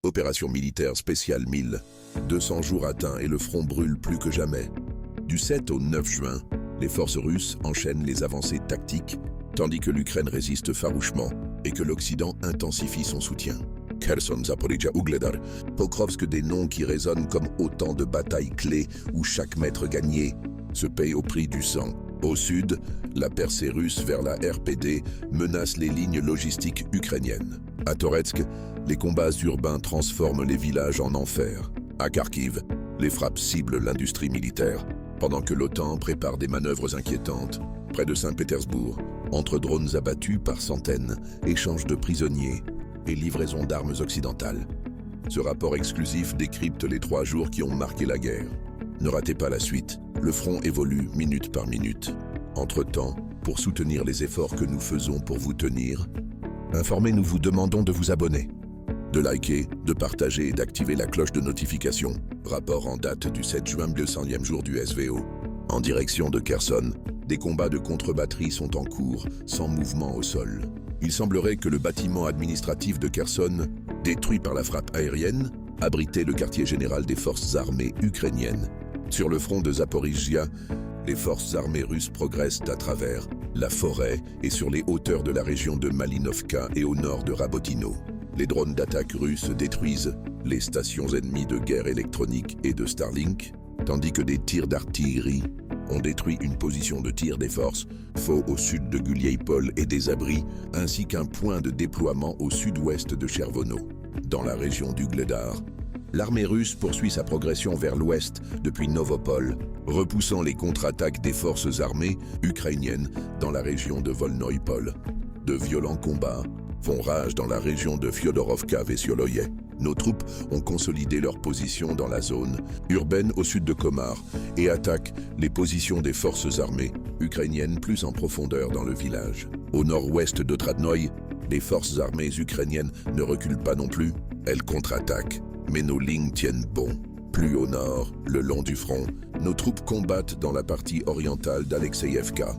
Opération militaire spéciale 1000. 200 jours atteints et le front brûle plus que jamais. Du 7 au 9 juin, les forces russes enchaînent les avancées tactiques, tandis que l'Ukraine résiste farouchement et que l'Occident intensifie son soutien. Kherson, Zaporizhzhia, Ugledar, Pokrovsk, des noms qui résonnent comme autant de batailles clés où chaque mètre gagné se paye au prix du sang. Au sud, la percée russe vers la RPD menace les lignes logistiques ukrainiennes. À Toretsk, les combats urbains transforment les villages en enfer. À Kharkiv, les frappes ciblent l'industrie militaire, pendant que l'OTAN prépare des manœuvres inquiétantes. Près de Saint-Pétersbourg, entre drones abattus par centaines, échanges de prisonniers et livraisons d'armes occidentales. Ce rapport exclusif décrypte les 3 jours qui ont marqué la guerre. Ne ratez pas la suite, le front évolue minute par minute. Entre-temps, pour soutenir les efforts que nous faisons pour vous tenir, nous vous demandons de vous abonner, de liker, de partager et d'activer la cloche de notification. Rapport en date du 7 juin, 200e jour du SVO. En direction de Kherson, des combats de contre-batterie sont en cours, sans mouvement au sol. Il semblerait que le bâtiment administratif de Kherson, détruit par la frappe aérienne, abritait le quartier général des forces armées ukrainiennes. Sur le front de Zaporizhzhia, les forces armées russes progressent à travers la forêt et sur les hauteurs de la région de Malinovka et au nord de Rabotino. Les drones d'attaque russes détruisent les stations ennemies de guerre électronique et de Starlink, tandis que des tirs d'artillerie ont détruit une position de tir des forces faux au sud de Guliaïpol et des abris, ainsi qu'un point de déploiement au sud-ouest de Chervono. Dans la région d'Ugledar, l'armée russe poursuit sa progression vers l'ouest depuis Novopol, repoussant les contre-attaques des forces armées ukrainiennes dans la région de Volnoïpol. De violents combats font rage dans la région de Fyodorovka-Vesyoloye. Nos troupes ont consolidé leur position dans la zone urbaine au sud de Komar et attaquent les positions des forces armées ukrainiennes plus en profondeur dans le village. Au nord-ouest de Tradnoï, les forces armées ukrainiennes ne reculent pas non plus, elles contre-attaquent, mais nos lignes tiennent bon. Plus au nord, le long du front, nos troupes combattent dans la partie orientale d'Alexeïevka.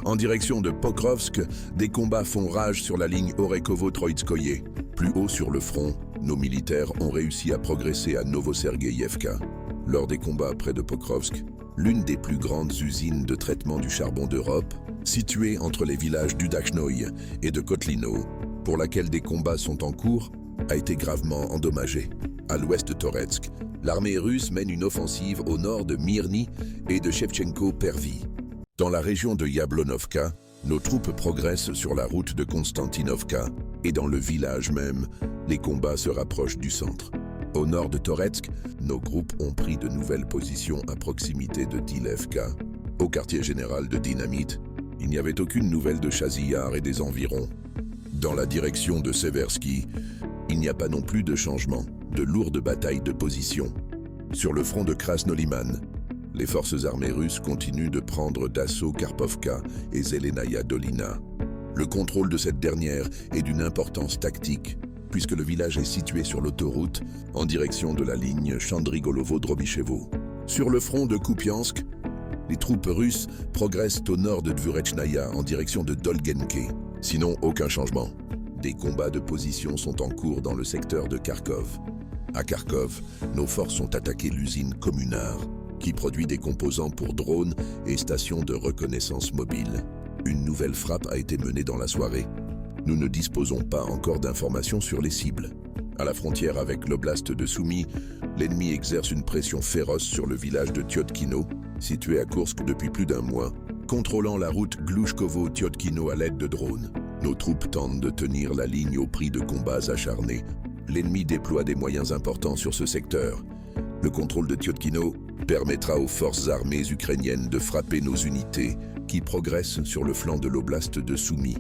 En direction de Pokrovsk, des combats font rage sur la ligne Orekovo-Troïtskoye. Plus haut sur le front, nos militaires ont réussi à progresser à Novosergueyevka. Lors des combats près de Pokrovsk, l'une des plus grandes usines de traitement du charbon d'Europe, située entre les villages d'Udachnoï et de Kotlino, pour laquelle des combats sont en cours, a été gravement endommagée. À l'ouest de Toretsk, l'armée russe mène une offensive au nord de Myrny et de Shevchenko-Pervy. Dans la région de Yablonovka, nos troupes progressent sur la route de Konstantinovka et dans le village même, les combats se rapprochent du centre. Au nord de Toretsk, nos groupes ont pris de nouvelles positions à proximité de Dilevka. Au quartier général de Dynamite, il n'y avait aucune nouvelle de Chazillar et des environs. Dans la direction de Seversky, il n'y a pas non plus de changement, de lourdes batailles de position. Sur le front de Krasnoliman, les forces armées russes continuent de prendre d'assaut Karpovka et Zelenaya Dolina. Le contrôle de cette dernière est d'une importance tactique, puisque le village est situé sur l'autoroute en direction de la ligne Chandrigolovo-Drobichevo. Sur le front de Kupiansk, les troupes russes progressent au nord de Dvurechnaya en direction de Dolgenke. Sinon, aucun changement. Des combats de position sont en cours dans le secteur de Kharkov. À Kharkov, nos forces ont attaqué l'usine Communard, qui produit des composants pour drones et stations de reconnaissance mobile. Une nouvelle frappe a été menée dans la soirée. Nous ne disposons pas encore d'informations sur les cibles. À la frontière avec l'oblast de Soumy, l'ennemi exerce une pression féroce sur le village de Tyotkino, situé à Koursk depuis plus d'1 mois, contrôlant la route Glushkovo-Tyotkino à l'aide de drones. Nos troupes tentent de tenir la ligne au prix de combats acharnés. L'ennemi déploie des moyens importants sur ce secteur. Le contrôle de Tyotkino permettra aux forces armées ukrainiennes de frapper nos unités qui progressent sur le flanc de l'oblast de Soumy.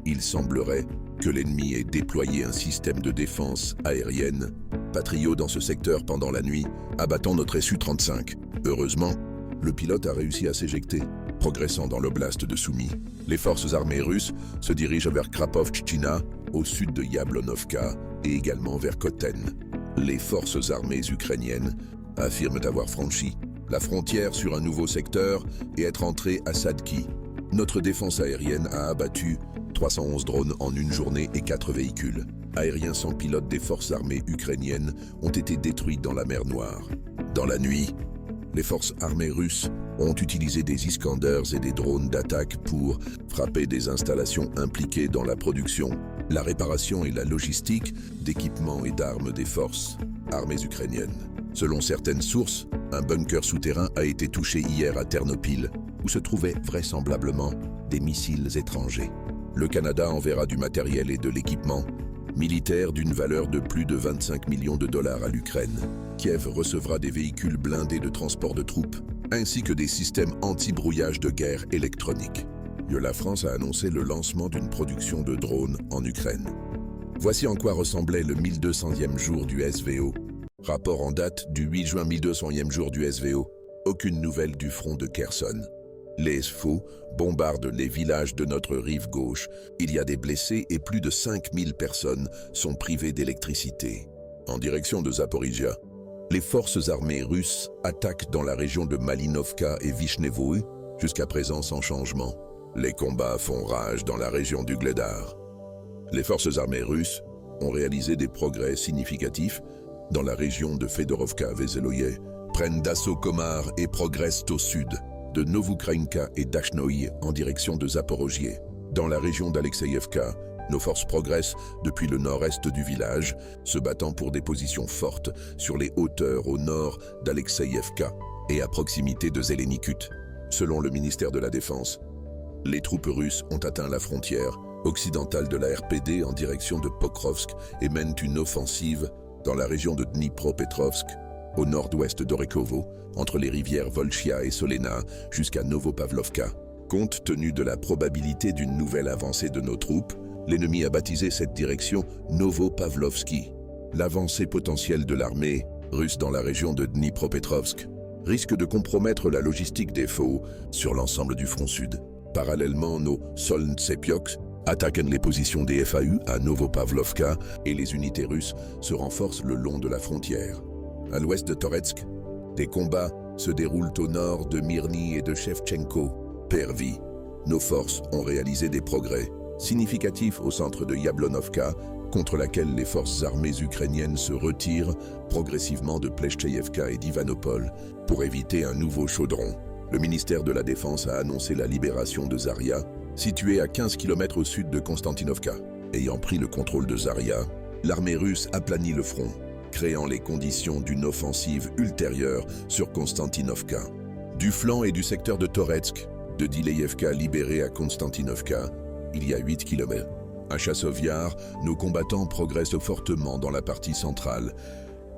Il semblerait que l'ennemi ait déployé un système de défense aérienne Patriot dans ce secteur pendant la nuit, abattant notre Su-35. Heureusement, le pilote a réussi à s'éjecter, progressant dans l'oblast de Soumy. Les forces armées russes se dirigent vers Krapovchtchina, au sud de Yablonovka, et également vers Koten. Les forces armées ukrainiennes affirment avoir franchi la frontière sur un nouveau secteur et être entrées à Sadki. Notre défense aérienne a abattu 311 drones en une journée et 4 véhicules. aériens sans pilote des forces armées ukrainiennes ont été détruits dans la mer Noire. Dans la nuit, les forces armées russes ont utilisé des Iskanders et des drones d'attaque pour frapper des installations impliquées dans la production, la réparation et la logistique d'équipements et d'armes des forces armées ukrainiennes. Selon certaines sources, un bunker souterrain a été touché hier à Ternopil, où se trouvaient vraisemblablement des missiles étrangers. Le Canada enverra du matériel et de l'équipement militaire d'une valeur de plus de 25 millions de dollars à l'Ukraine. Kiev recevra des véhicules blindés de transport de troupes, ainsi que des systèmes anti-brouillage de guerre électronique. La France a annoncé le lancement d'une production de drones en Ukraine. Voici en quoi ressemblait le 1200e jour du SVO. Rapport en date du 8 juin 1200e jour du SVO. Aucune nouvelle du front de Kherson. Les SFO bombardent les villages de notre rive gauche. Il y a des blessés et plus de 5000 personnes sont privées d'électricité. En direction de Zaporizhia, les forces armées russes attaquent dans la région de Malinovka et Vyshnevoe, jusqu'à présent sans changement. Les combats font rage dans la région du Gledar. Les forces armées russes ont réalisé des progrès significatifs dans la région de Fedorovka-Veseloye, prennent d'assaut Komar et progressent au sud de Novoukhaïnka et Dachnoï en direction de Zaporojié. Dans la région d'Alexeïevka, nos forces progressent depuis le nord-est du village, se battant pour des positions fortes sur les hauteurs au nord d'Alexeïevka et à proximité de Zelenikut. Selon le ministère de la Défense, les troupes russes ont atteint la frontière occidentale de la RPD en direction de Pokrovsk et mènent une offensive dans la région de Dnipropetrovsk, au nord-ouest d'Orekhovo, entre les rivières Volchia et Solena, jusqu'à Novopavlovka. Compte tenu de la probabilité d'une nouvelle avancée de nos troupes, l'ennemi a baptisé cette direction Novopavlovski. L'avancée potentielle de l'armée russe dans la région de Dnipropetrovsk risque de compromettre la logistique des faux sur l'ensemble du front sud. Parallèlement, nos Solntsepiok attaquent les positions des FAU à Novopavlovka et les unités russes se renforcent le long de la frontière. À l'ouest de Toretsk, des combats se déroulent au nord de Myrny et de Shevchenko. Pervi, nos forces ont réalisé des progrès significatifs au centre de Yablonovka, contre laquelle les forces armées ukrainiennes se retirent progressivement de Pleshcheyevka et d'Ivanopol pour éviter un nouveau chaudron. Le ministère de la Défense a annoncé la libération de Zaria, située à 15 km au sud de Konstantinovka. Ayant pris le contrôle de Zaria, l'armée russe aplanit le front, créant les conditions d'une offensive ultérieure sur Konstantinovka. Du flanc et du secteur de Toretsk, de Dileyevka libéré à Konstantinovka, il y a 8 km. À Chassov-Yar, nos combattants progressent fortement dans la partie centrale,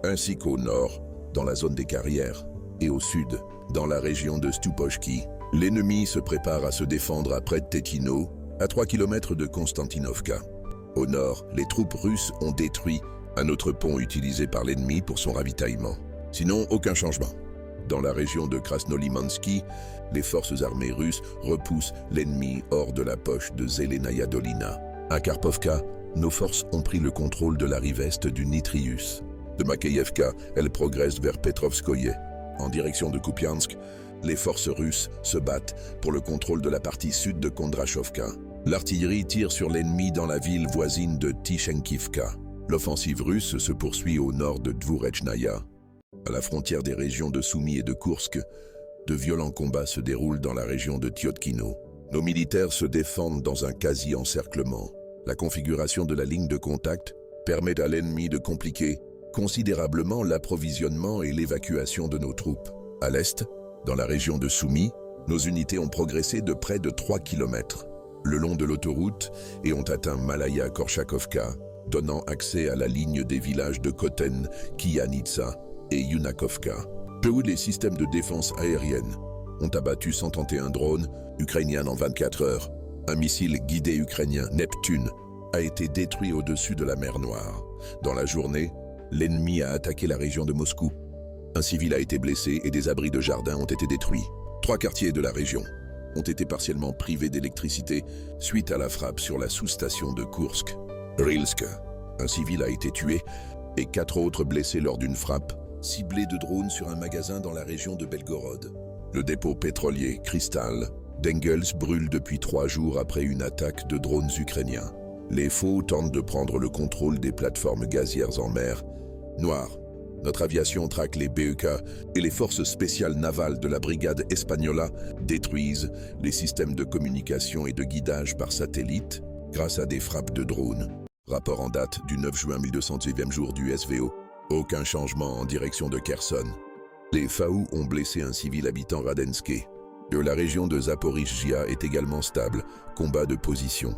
ainsi qu'au nord, dans la zone des carrières, et au sud, dans la région de Stupochki. L'ennemi se prépare à se défendre après Tetino, à 3 km de Konstantinovka. Au nord, les troupes russes ont détruit un autre pont utilisé par l'ennemi pour son ravitaillement. Sinon, aucun changement. Dans la région de Krasnolimansky, les forces armées russes repoussent l'ennemi hors de la poche de Zelenaya Dolina. À Karpovka, nos forces ont pris le contrôle de la rive est du Nitrius. De Makeyevka, elles progressent vers Petrovskoye. En direction de Kupiansk, les forces russes se battent pour le contrôle de la partie sud de Kondrachovka. L'artillerie tire sur l'ennemi dans la ville voisine de Tishenkivka. L'offensive russe se poursuit au nord de Dvourechnaya. À la frontière des régions de Soumy et de Koursk, de violents combats se déroulent dans la région de Tyotkino. Nos militaires se défendent dans un quasi-encerclement. La configuration de la ligne de contact permet à l'ennemi de compliquer considérablement l'approvisionnement et l'évacuation de nos troupes. À l'est, dans la région de Soumy, nos unités ont progressé de près de 3 km le long de l'autoroute et ont atteint Malaya-Korshakovka, donnant accès à la ligne des villages de Koten, Kianitsa et Yunakovka. Peu où les systèmes de défense aérienne ont abattu 131 drones ukrainiens en 24 heures. Un missile guidé ukrainien Neptune a été détruit au-dessus de la mer Noire. Dans la journée, l'ennemi a attaqué la région de Moscou. Un civil a été blessé et des abris de jardin ont été détruits. 3 quartiers de la région ont été partiellement privés d'électricité suite à la frappe sur la sous-station de Kursk. Rilsk, un civil a été tué et 4 autres blessés lors d'une frappe ciblée de drones sur un magasin dans la région de Belgorod. Le dépôt pétrolier Krystal d'Engels brûle depuis 3 jours après une attaque de drones ukrainiens. Les faux tentent de prendre le contrôle des plateformes gazières en mer Noire. Notre aviation traque les BEK et les forces spéciales navales de la brigade Espagnola détruisent les systèmes de communication et de guidage par satellite grâce à des frappes de drones. Rapport en date du 9 juin 1200e jour du SVO. Aucun changement en direction de Kherson. Les FAU ont blessé un civil habitant Radenske. De la région de Zaporizhzhia est également stable. Combat de position.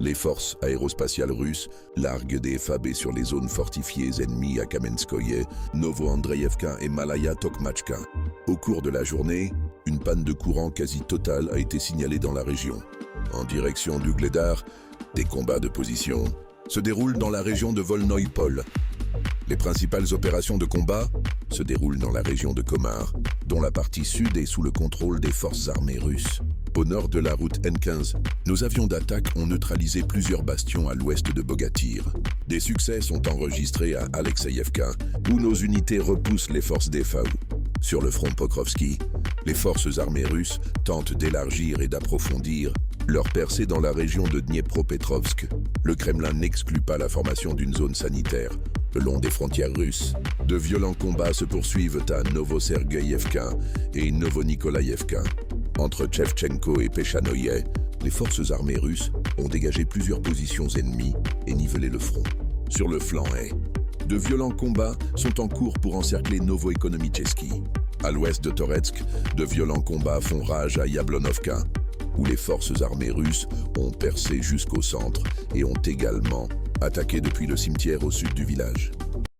Les forces aérospatiales russes larguent des FAB sur les zones fortifiées ennemies à Kamenskoye, Novo-Andreïevka et Malaya-Tokmachka. Au cours de la journée, une panne de courant quasi totale a été signalée dans la région. En direction du Gledar, des combats de position se déroulent dans la région de Volnoï-Pol. Les principales opérations de combat se déroulent dans la région de Komar, dont la partie sud est sous le contrôle des forces armées russes. Au nord de la route N15, nos avions d'attaque ont neutralisé plusieurs bastions à l'ouest de Bogatyr. Des succès sont enregistrés à Alexeïevka, où nos unités repoussent les forces des FAU. Sur le front Pokrovski, les forces armées russes tentent d'élargir et d'approfondir leur percée dans la région de Dniepropetrovsk. Le Kremlin n'exclut pas la formation d'une zone sanitaire le long des frontières russes. De violents combats se poursuivent à Novosergueïevka et Novonikolayevka. Entre Tchevchenko et Pechanoye, les forces armées russes ont dégagé plusieurs positions ennemies et nivelé le front. Sur le flanc est, de violents combats sont en cours pour encercler Novoekonomicheski. À l'ouest de Toretsk, de violents combats font rage à Yablonovka, où les forces armées russes ont percé jusqu'au centre et ont également attaqué depuis le cimetière au sud du village.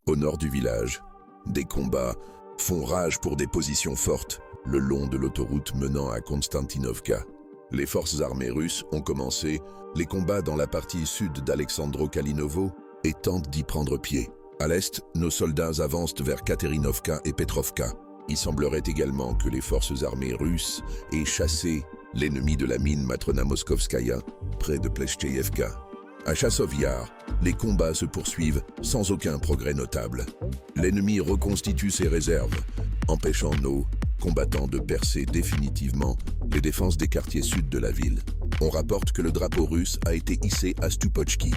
Au nord du village, des combats font rage pour des positions fortes le long de l'autoroute menant à Konstantinovka. Les forces armées russes ont commencé les combats dans la partie sud d'Alexandro-Kalinovo et tentent d'y prendre pied. À l'est, nos soldats avancent vers Katerinovka et Petrovka. Il semblerait également que les forces armées russes aient chassé l'ennemi de la mine Matrona Moskovskaya, près de Pleshcheyevka. À Chassov Yar, les combats se poursuivent sans aucun progrès notable. L'ennemi reconstitue ses réserves, empêchant nos combattants de percer définitivement les défenses des quartiers sud de la ville. On rapporte que le drapeau russe a été hissé à Stupochki.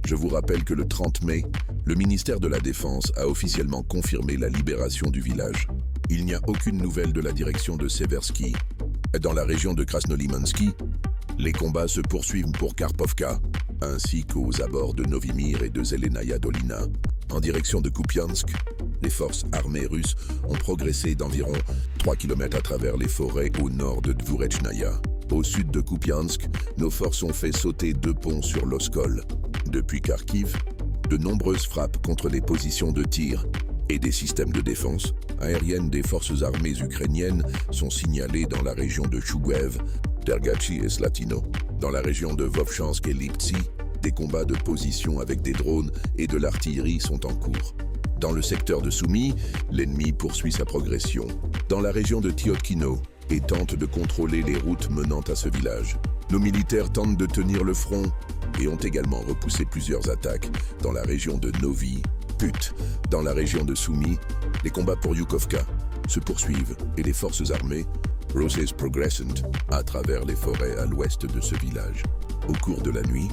Je vous rappelle que le 30 mai, le ministère de la Défense a officiellement confirmé la libération du village. Il n'y a aucune nouvelle de la direction de Seversky. Dans la région de Krasnolimansky, les combats se poursuivent pour Karpovka, ainsi qu'aux abords de Novimir et de Zelenaya Dolina. En direction de Kupiansk, les forces armées russes ont progressé d'environ 3 km à travers les forêts au nord de Dvourechnaya. Au sud de Kupiansk, nos forces ont fait sauter 2 ponts sur l'Oskol. Depuis Kharkiv, de nombreuses frappes contre des positions de tir et des systèmes de défense aérienne des forces armées ukrainiennes sont signalées dans la région de Chouguev, Dergachi et Slatino. Dans la région de Vovchansk et Liptsi, des combats de position avec des drones et de l'artillerie sont en cours. Dans le secteur de Soumy, l'ennemi poursuit sa progression. Dans la région de Tiotkino, et tente de contrôler les routes menant à ce village. Nos militaires tentent de tenir le front et ont également repoussé plusieurs attaques dans la région de Novi Put. Dans la région de Soumy, les combats pour Yukovka se poursuivent et les forces armées Roses progressent à travers les forêts à l'ouest de ce village. Au cours de la nuit,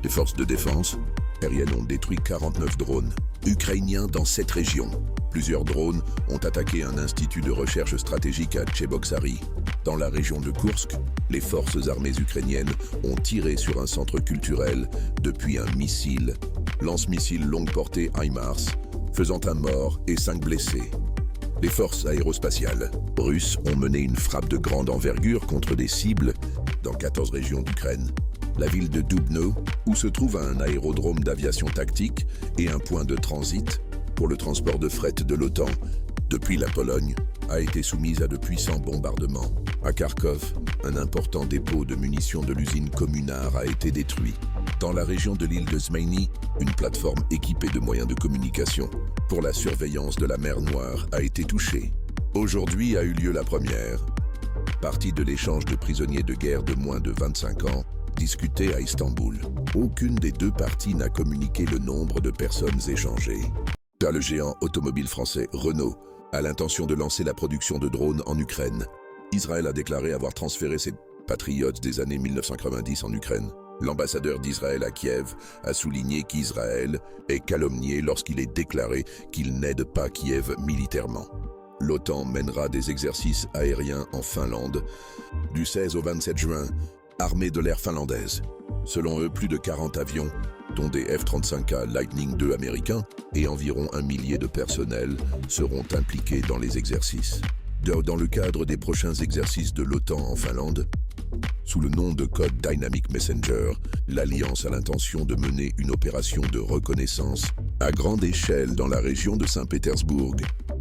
les forces de défense aériennes ont détruit 49 drones ukrainiens dans cette région. Plusieurs drones ont attaqué un institut de recherche stratégique à Tcheboksary. Dans la région de Koursk, les forces armées ukrainiennes ont tiré sur un centre culturel depuis un missile, lance-missile longue portée HIMARS, faisant un mort et 5 blessés. Les forces aérospatiales russes ont mené une frappe de grande envergure contre des cibles dans 14 régions d'Ukraine. La ville de Dubno, où se trouve un aérodrome d'aviation tactique et un point de transit pour le transport de fret de l'OTAN depuis la Pologne, a été soumise à de puissants bombardements. À Kharkov, un important dépôt de munitions de l'usine Communard a été détruit. Dans la région de l'île de Zmeïny, une plateforme équipée de moyens de communication pour la surveillance de la mer Noire a été touchée. Aujourd'hui a eu lieu la première partie de l'échange de prisonniers de guerre de moins de 25 ans discuté à Istanbul. Aucune des deux parties n'a communiqué le nombre de personnes échangées. Le géant automobile français Renault a l'intention de lancer la production de drones en Ukraine. Israël a déclaré avoir transféré ses Patriots des années 1990 en Ukraine. L'ambassadeur d'Israël à Kiev a souligné qu'Israël est calomnié lorsqu'il est déclaré qu'il n'aide pas Kiev militairement. L'OTAN mènera des exercices aériens en Finlande du 16 au 27 juin, armée de l'air finlandaise. Selon eux, plus de 40 avions, dont des F-35A Lightning II américains et environ 1 millier de personnel, seront impliqués dans les exercices. Dans le cadre des prochains exercices de l'OTAN en Finlande, sous le nom de code Dynamic Messenger, l'Alliance a l'intention de mener une opération de reconnaissance à grande échelle dans la région de Saint-Pétersbourg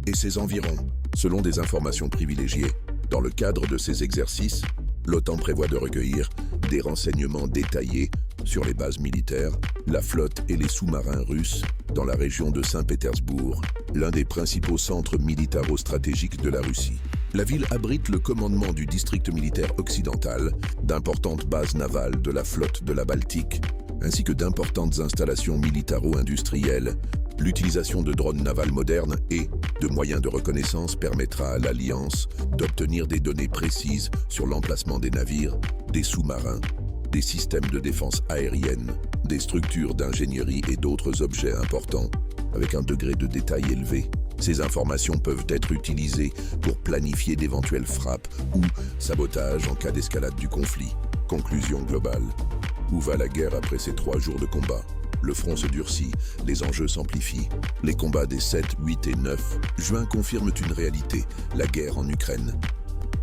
et ses environs. Selon des informations privilégiées, dans le cadre de ces exercices, l'OTAN prévoit de recueillir des renseignements détaillés sur les bases militaires, la flotte et les sous-marins russes dans la région de Saint-Pétersbourg, l'un des principaux centres militaro-stratégiques de la Russie. La ville abrite le commandement du district militaire occidental, d'importantes bases navales de la flotte de la Baltique, ainsi que d'importantes installations militaro-industrielles. L'utilisation de drones navals modernes et de moyens de reconnaissance permettra à l'Alliance d'obtenir des données précises sur l'emplacement des navires, des sous-marins, des systèmes de défense aérienne, des structures d'ingénierie et d'autres objets importants, avec un degré de détail élevé. Ces informations peuvent être utilisées pour planifier d'éventuelles frappes ou sabotages en cas d'escalade du conflit. Conclusion globale. Où va la guerre après ces 3 jours de combat? Le front se durcit, les enjeux s'amplifient. Les combats des 7, 8 et 9 juin confirment une réalité, la guerre en Ukraine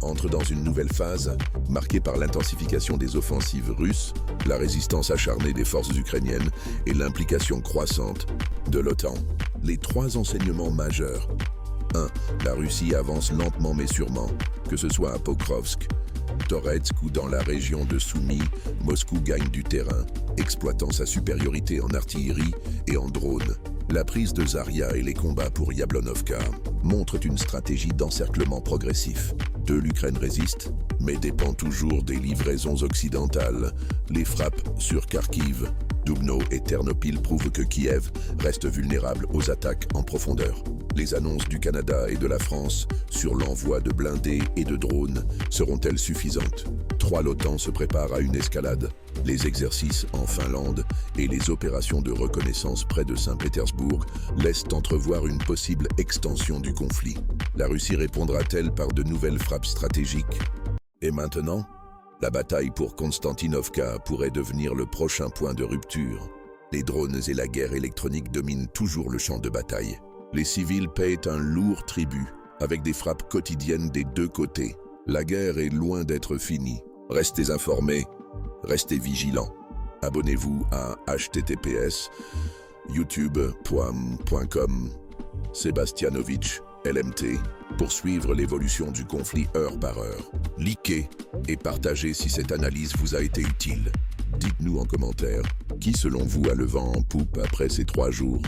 entre dans une nouvelle phase, marquée par l'intensification des offensives russes, la résistance acharnée des forces ukrainiennes et l'implication croissante de l'OTAN. Les 3 enseignements majeurs. 1. La Russie avance lentement mais sûrement, que ce soit à Pokrovsk, Toretsk ou dans la région de Soumy, Moscou gagne du terrain, exploitant sa supériorité en artillerie et en drones. La prise de Zaria et les combats pour Yablonovka montrent une stratégie d'encerclement progressif. 2. L'Ukraine résiste, mais dépend toujours des livraisons occidentales. Les frappes sur Kharkiv, Dubno et Ternopil prouvent que Kiev reste vulnérable aux attaques en profondeur. Les annonces du Canada et de la France sur l'envoi de blindés et de drones seront-elles suffisantes? 3. L'OTAN se prépare à une escalade. Les exercices en Finlande et les opérations de reconnaissance près de Saint-Pétersbourg laissent entrevoir une possible extension du conflit. La Russie répondra-t-elle par de nouvelles frappes stratégiques? Et maintenant, la bataille pour Konstantinovka pourrait devenir le prochain point de rupture. Les drones et la guerre électronique dominent toujours le champ de bataille. Les civils paient un lourd tribut, avec des frappes quotidiennes des 2 côtés. La guerre est loin d'être finie. Restez informés, restez vigilants. Abonnez-vous à https://youtube.com Sebastianovich LMT pour suivre l'évolution du conflit heure par heure. Likez et partagez si cette analyse vous a été utile. Dites-nous en commentaire qui selon vous a le vent en poupe après ces 3 jours.